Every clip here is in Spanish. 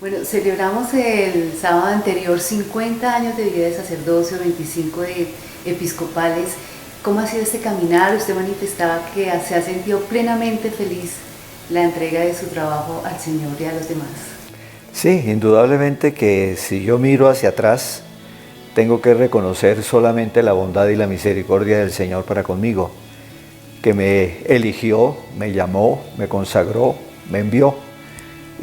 Bueno, celebramos el sábado anterior 50 años de vida de sacerdocio, 25 de episcopales. ¿Cómo ha sido este caminar? Usted manifestaba que se ha sentido plenamente feliz la entrega de su trabajo al Señor y a los demás. Sí, indudablemente que si yo miro hacia atrás, tengo que reconocer solamente la bondad y la misericordia del Señor para conmigo, que me eligió, me llamó, me consagró, me envió.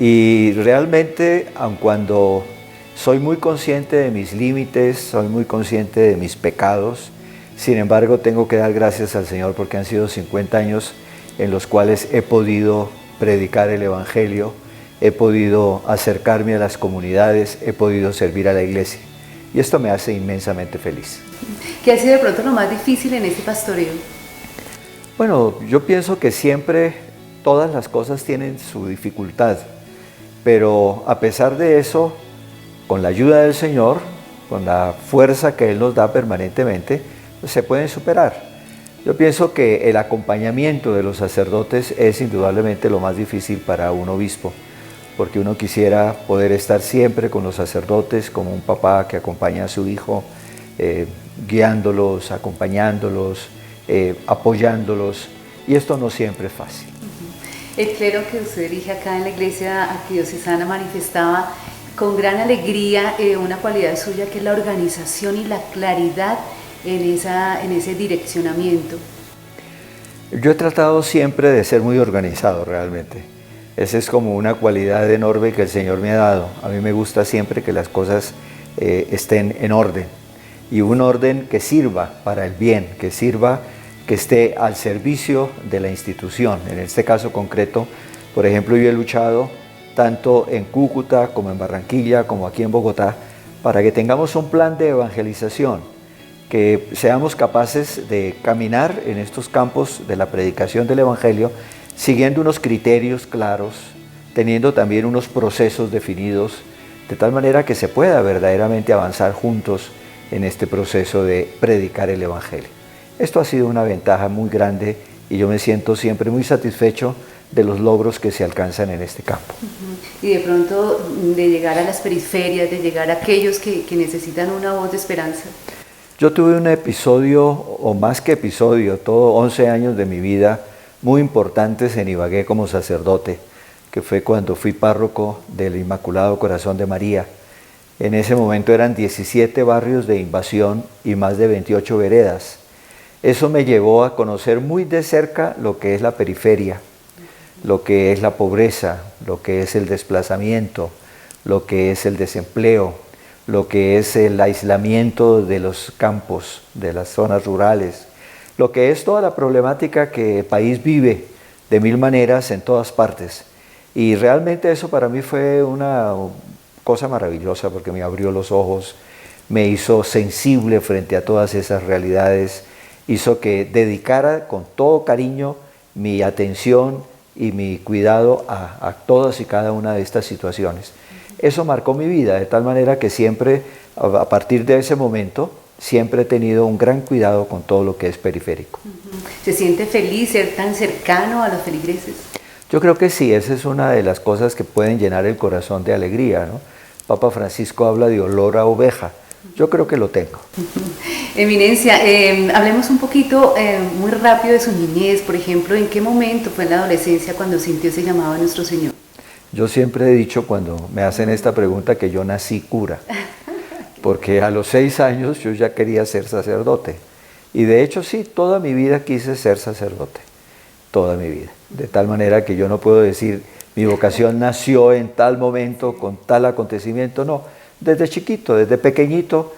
Y realmente, aun cuando soy muy consciente de mis límites, soy muy consciente de mis pecados, sin embargo tengo que dar gracias al Señor porque han sido 50 años en los cuales he podido predicar el Evangelio, he podido acercarme a las comunidades, he podido servir a la iglesia. Y esto me hace inmensamente feliz. ¿Qué ha sido de pronto lo más difícil en este pastoreo? Bueno, yo pienso que siempre todas las cosas tienen su dificultad, pero a pesar de eso, con la ayuda del Señor, con la fuerza que Él nos da permanentemente, pues se pueden superar. Yo pienso que el acompañamiento de los sacerdotes es indudablemente lo más difícil para un obispo, porque uno quisiera poder estar siempre con los sacerdotes como un papá que acompaña a su hijo, guiándolos, acompañándolos, apoyándolos, y esto no siempre es fácil. El clero que usted dirige acá en la iglesia arquidiocesana manifestaba con gran alegría una cualidad suya que es la organización y la claridad en ese direccionamiento. Yo he tratado siempre de ser muy organizado realmente. Esa es como una cualidad enorme que el Señor me ha dado. A mí me gusta siempre que las cosas estén en orden, y un orden que sirva para el bien, que sirva, que esté al servicio de la institución. En este caso concreto, por ejemplo, yo he luchado tanto en Cúcuta como en Barranquilla, como aquí en Bogotá, para que tengamos un plan de evangelización, que seamos capaces de caminar en estos campos de la predicación del Evangelio, siguiendo unos criterios claros, teniendo también unos procesos definidos, de tal manera que se pueda verdaderamente avanzar juntos en este proceso de predicar el Evangelio. Esto ha sido una ventaja muy grande y yo me siento siempre muy satisfecho de los logros que se alcanzan en este campo. Y de pronto de llegar a las periferias, de llegar a aquellos que necesitan una voz de esperanza. Yo tuve un episodio, o más que episodio, todo 11 años de mi vida muy importantes en Ibagué como sacerdote, que fue cuando fui párroco del Inmaculado Corazón de María. En ese momento eran 17 barrios de invasión y más de 28 veredas. Eso me llevó a conocer muy de cerca lo que es la periferia, lo que es la pobreza, lo que es el desplazamiento, lo que es el desempleo, lo que es el aislamiento de los campos, de las zonas rurales, lo que es toda la problemática que el país vive de mil maneras en todas partes. Y realmente eso para mí fue una cosa maravillosa porque me abrió los ojos, me hizo sensible frente a todas esas realidades, hizo que dedicara con todo cariño mi atención y mi cuidado a todas y cada una de estas situaciones. Eso marcó mi vida, de tal manera que siempre, a partir de ese momento, siempre he tenido un gran cuidado con todo lo que es periférico. ¿Se siente feliz ser tan cercano a los feligreses? Yo creo que sí, esa es una de las cosas que pueden llenar el corazón de alegría, ¿no? Papa Francisco habla de olor a oveja. Yo creo que lo tengo. Eminencia, hablemos un poquito muy rápido de su niñez. Por ejemplo, ¿en qué momento fue en la adolescencia cuando sintió ese llamado a nuestro Señor? Yo siempre he dicho cuando me hacen esta pregunta que yo nací cura, porque a los 6 años yo ya quería ser sacerdote. Y de hecho sí, toda mi vida quise ser sacerdote, toda mi vida. De tal manera que yo no puedo decir mi vocación nació en tal momento, con tal acontecimiento, no. Desde chiquito, desde pequeñito,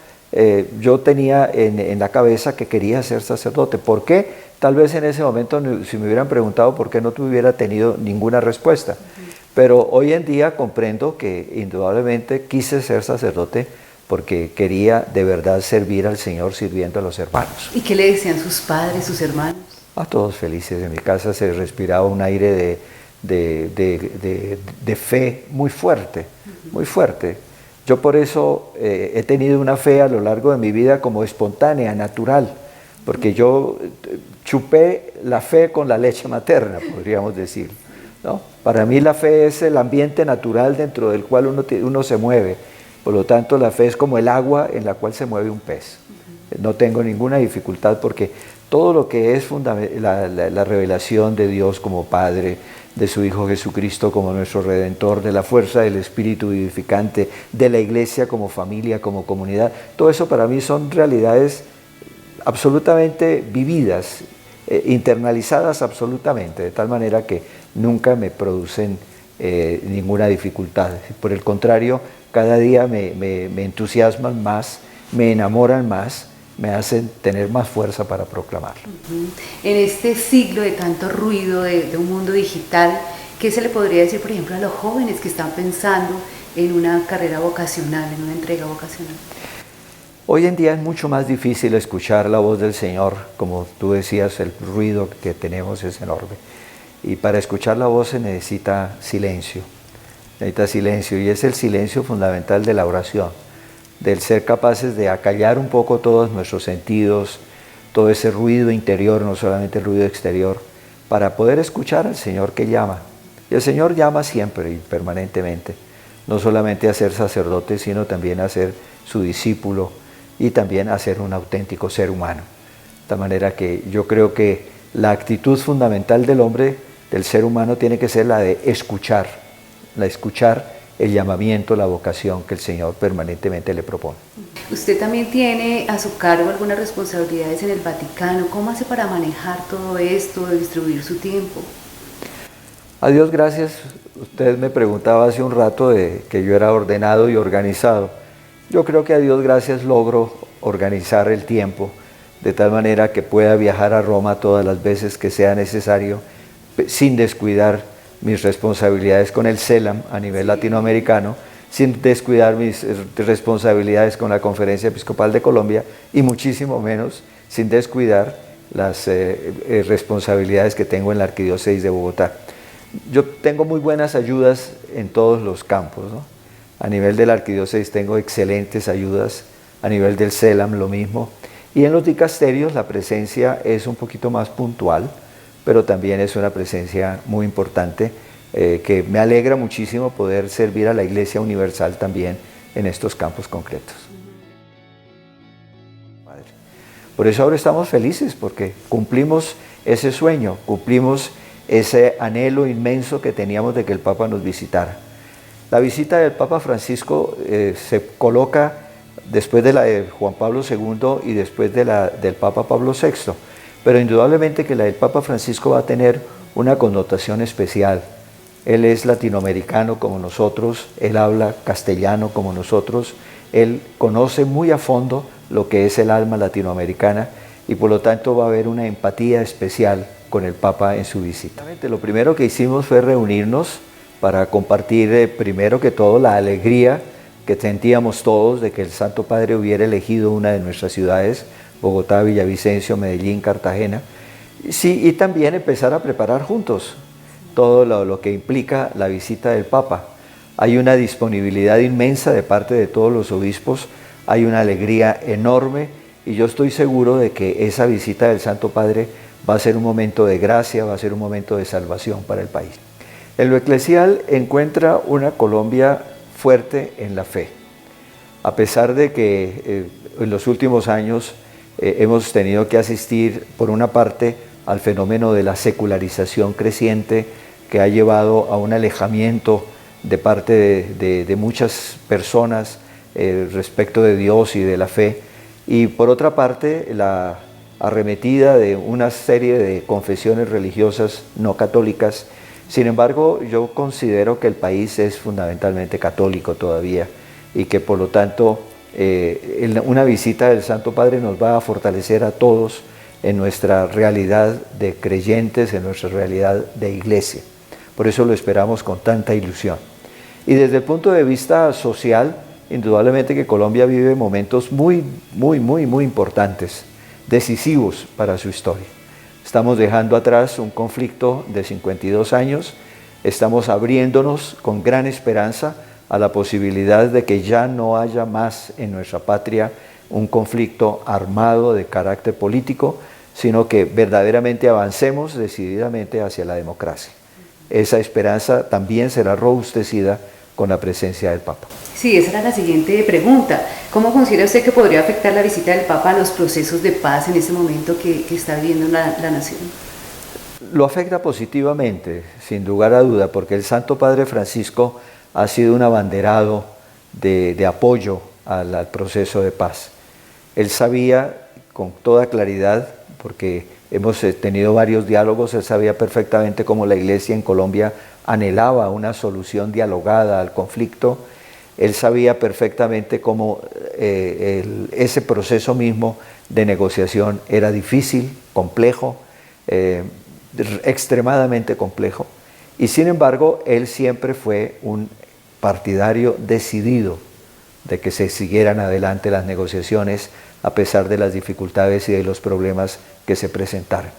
yo tenía en la cabeza que quería ser sacerdote. ¿Por qué? Tal vez en ese momento, si me hubieran preguntado por qué, no hubiera tenido ninguna respuesta. Pero hoy en día comprendo que indudablemente quise ser sacerdote porque quería de verdad servir al Señor sirviendo a los hermanos. ¿Y qué le decían sus padres, sus hermanos? A todos felices. En mi casa se respiraba un aire de fe muy fuerte, muy fuerte. Yo por eso he tenido una fe a lo largo de mi vida como espontánea, natural, porque yo chupé la fe con la leche materna, podríamos decir, ¿no? Para mí la fe es el ambiente natural dentro del cual uno se mueve. Por lo tanto, la fe es como el agua en la cual se mueve un pez. No tengo ninguna dificultad porque todo lo que es la revelación de Dios como Padre, de su Hijo Jesucristo como nuestro Redentor, de la fuerza del Espíritu vivificante, de la Iglesia como familia, como comunidad, todo eso para mí son realidades absolutamente vividas, internalizadas absolutamente, de tal manera que nunca me producen ninguna dificultad. Por el contrario, cada día me entusiasman más, me enamoran más, me hacen tener más fuerza para proclamarlo. En este siglo de tanto ruido, de un mundo digital, ¿qué se le podría decir, por ejemplo, a los jóvenes que están pensando en una carrera vocacional, en una entrega vocacional? Hoy en día es mucho más difícil escuchar la voz del Señor, como tú decías, el ruido que tenemos es enorme. Y para escuchar la voz se necesita silencio, y es el silencio fundamental de la oración, del ser capaces de acallar un poco todos nuestros sentidos, todo ese ruido interior, no solamente el ruido exterior, para poder escuchar al Señor que llama. Y el Señor llama siempre y permanentemente, no solamente a ser sacerdote, sino también a ser su discípulo y también a ser un auténtico ser humano. De tal manera que yo creo que la actitud fundamental del hombre, del ser humano, tiene que ser la de escuchar, el llamamiento, la vocación que el Señor permanentemente le propone. Usted también tiene a su cargo algunas responsabilidades en el Vaticano. ¿Cómo hace para manejar todo esto, de distribuir su tiempo? A Dios gracias. Usted me preguntaba hace un rato de que yo era ordenado y organizado. Yo creo que a Dios gracias logro organizar el tiempo de tal manera que pueda viajar a Roma todas las veces que sea necesario, sin descuidar mis responsabilidades con el CELAM a nivel latinoamericano, sin descuidar mis responsabilidades con la Conferencia Episcopal de Colombia y muchísimo menos sin descuidar las responsabilidades que tengo en la Arquidiócesis de Bogotá. Yo tengo muy buenas ayudas en todos los campos, ¿no? A nivel de la Arquidiócesis tengo excelentes ayudas, a nivel del CELAM lo mismo, y en los dicasterios la presencia es un poquito más puntual, pero también es una presencia muy importante, que me alegra muchísimo poder servir a la Iglesia Universal también en estos campos concretos. Por eso ahora estamos felices, porque cumplimos ese sueño, cumplimos ese anhelo inmenso que teníamos de que el Papa nos visitara. La visita del Papa Francisco se coloca después de la de Juan Pablo II y después de la del Papa Pablo VI, pero indudablemente que la del Papa Francisco va a tener una connotación especial. Él es latinoamericano como nosotros, él habla castellano como nosotros, él conoce muy a fondo lo que es el alma latinoamericana y por lo tanto va a haber una empatía especial con el Papa en su visita. Lo primero que hicimos fue reunirnos para compartir primero que todo la alegría que sentíamos todos de que el Santo Padre hubiera elegido una de nuestras ciudades, Bogotá, Villavicencio, Medellín, Cartagena, sí, y también empezar a preparar juntos todo lo que implica la visita del Papa. Hay una disponibilidad inmensa de parte de todos los obispos, hay una alegría enorme y yo estoy seguro de que esa visita del Santo Padre va a ser un momento de gracia, va a ser un momento de salvación para el país. En lo eclesial encuentra una Colombia fuerte en la fe, a pesar de que en los últimos años hemos tenido que asistir, por una parte, al fenómeno de la secularización creciente que ha llevado a un alejamiento de parte de muchas personas respecto de Dios y de la fe, y por otra parte la arremetida de una serie de confesiones religiosas no católicas. Sin embargo, yo considero que el país es fundamentalmente católico todavía y que por lo tanto una visita del Santo Padre nos va a fortalecer a todos en nuestra realidad de creyentes, en nuestra realidad de iglesia. Por eso lo esperamos con tanta ilusión. Y desde el punto de vista social, indudablemente que Colombia vive momentos muy importantes, decisivos para su historia. Estamos dejando atrás un conflicto de 52 años, estamos abriéndonos con gran esperanza a la posibilidad de que ya no haya más en nuestra patria un conflicto armado de carácter político, sino que verdaderamente avancemos decididamente hacia la democracia. esa esperanza también será robustecida con la presencia del Papa. Sí, esa era la siguiente pregunta. ¿Cómo considera usted que podría afectar la visita del Papa a los procesos de paz en este momento que está viviendo la nación? Lo afecta positivamente, sin lugar a duda, porque el Santo Padre Francisco ha sido un abanderado de apoyo al proceso de paz. Él sabía con toda claridad, porque hemos tenido varios diálogos, él sabía perfectamente cómo la Iglesia en Colombia anhelaba una solución dialogada al conflicto. Él sabía perfectamente cómo ese proceso mismo de negociación era difícil, complejo, extremadamente complejo, y sin embargo él siempre fue un partidario decidido de que se siguieran adelante las negociaciones a pesar de las dificultades y de los problemas que se presentaran.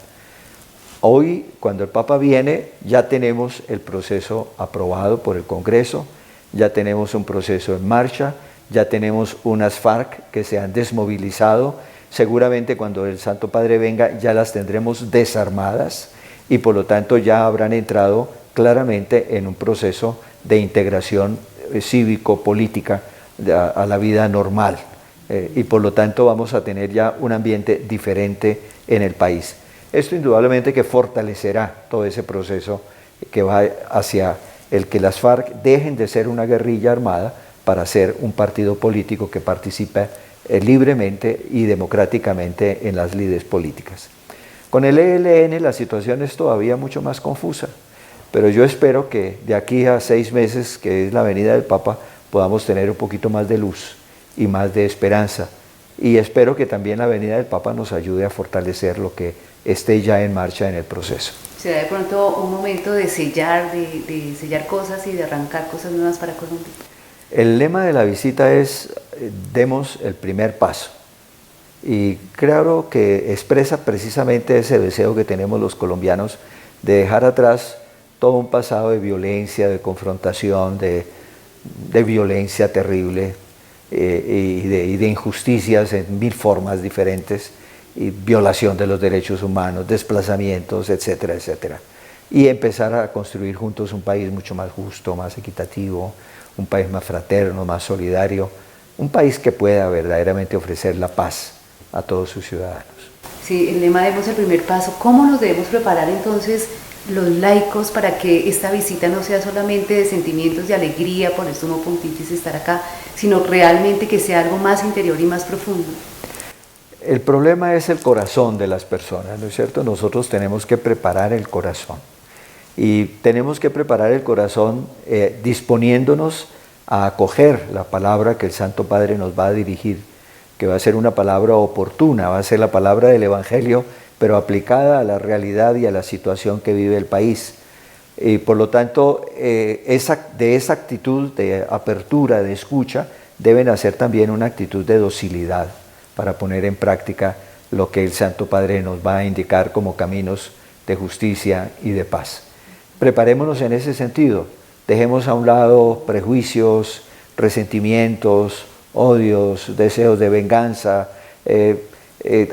Hoy, cuando el Papa viene, ya tenemos el proceso aprobado por el Congreso, ya tenemos un proceso en marcha, ya tenemos unas FARC que se han desmovilizado. Seguramente cuando el Santo Padre venga ya las tendremos desarmadas y por lo tanto ya habrán entrado claramente en un proceso de integración cívico-política a la vida normal. Y por lo tanto vamos a tener ya un ambiente diferente en el país. Esto indudablemente que fortalecerá todo ese proceso que va hacia el que las FARC dejen de ser una guerrilla armada para ser un partido político que participa libremente y democráticamente en las lides políticas. Con el ELN la situación es todavía mucho más confusa, pero yo espero que de aquí a 6 meses, que es la venida del Papa, podamos tener un poquito más de luz y más de esperanza. Y espero que también la venida del Papa nos ayude a fortalecer lo que esté ya en marcha en el proceso. ¿Será de pronto un momento de sellar, de sellar cosas y de arrancar cosas nuevas para Colombia? El lema de la visita es demos el primer paso. Y creo que expresa precisamente ese deseo que tenemos los colombianos de dejar atrás todo un pasado de violencia, de confrontación, de violencia terrible y de injusticias en 1000 formas diferentes, y violación de los derechos humanos, desplazamientos, etcétera, etcétera. Y empezar a construir juntos un país mucho más justo, más equitativo, un país más fraterno, más solidario, un país que pueda verdaderamente ofrecer la paz a todos sus ciudadanos. Sí, el lema demos el primer paso. ¿Cómo nos debemos preparar entonces los laicos para que esta visita no sea solamente de sentimientos de alegría por el Sumo Pontífice estar acá, sino realmente que sea algo más interior y más profundo? El problema es el corazón de las personas, ¿no es cierto? Nosotros tenemos que preparar el corazón. Y tenemos que preparar el corazón disponiéndonos a acoger la palabra que el Santo Padre nos va a dirigir, que va a ser una palabra oportuna, va a ser la palabra del Evangelio, pero aplicada a la realidad y a la situación que vive el país. Y por lo tanto, de esa actitud de apertura, de escucha, deben hacer también una actitud de docilidad para poner en práctica lo que el Santo Padre nos va a indicar como caminos de justicia y de paz. Preparémonos en ese sentido, dejemos a un lado prejuicios, resentimientos, odios, deseos de venganza,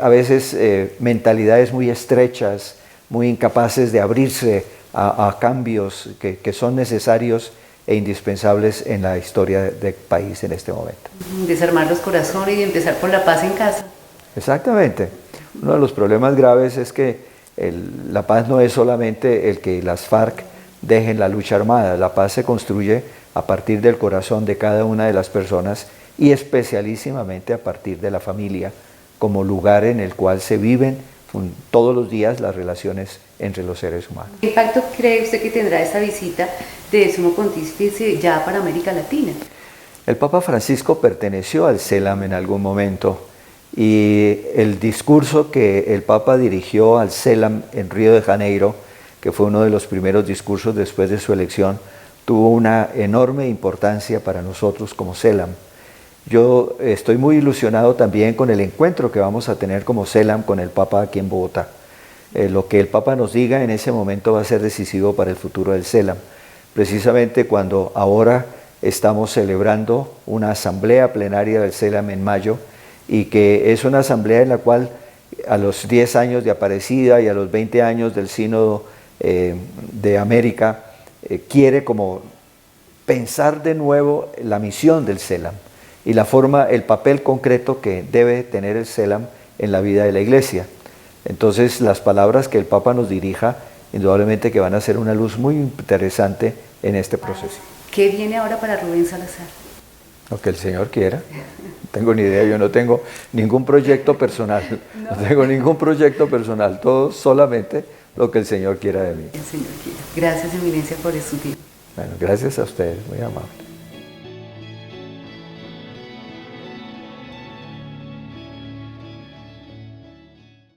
a veces mentalidades muy estrechas, muy incapaces de abrirse a cambios que son necesarios e indispensables en la historia del país en este momento. Desarmar los corazones y empezar por la paz en casa. Exactamente. Uno de los problemas graves es que la paz no es solamente el que las FARC dejen la lucha armada, la paz se construye a partir del corazón de cada una de las personas y especialísimamente a partir de la familia, como lugar en el cual se viven todos los días las relaciones entre los seres humanos. ¿Qué impacto cree usted que tendrá esta visita del Sumo Pontífice ya para América Latina? El Papa Francisco perteneció al CELAM en algún momento y el discurso que el Papa dirigió al CELAM en Río de Janeiro, que fue uno de los primeros discursos después de su elección, tuvo una enorme importancia para nosotros como CELAM. Yo estoy muy ilusionado también con el encuentro que vamos a tener como CELAM con el Papa aquí en Bogotá. Lo que el Papa nos diga en ese momento va a ser decisivo para el futuro del CELAM. Precisamente cuando ahora estamos celebrando una asamblea plenaria del CELAM en mayo, y que es una asamblea en la cual a los 10 años de Aparecida y a los 20 años del Sínodo de América quiere como pensar de nuevo la misión del CELAM y la forma, el papel concreto que debe tener el CELAM en la vida de la Iglesia. Entonces las palabras que el Papa nos dirija, indudablemente que van a ser una luz muy interesante en este proceso. ¿Qué viene ahora para Rubén Salazar? Lo que el Señor quiera. No tengo ni idea, yo no tengo ningún proyecto personal. No tengo ningún proyecto personal, todo solamente lo que el Señor quiera de mí. El Señor quiera. Gracias, Eminencia, por su tiempo. Bueno, gracias a ustedes, muy amable.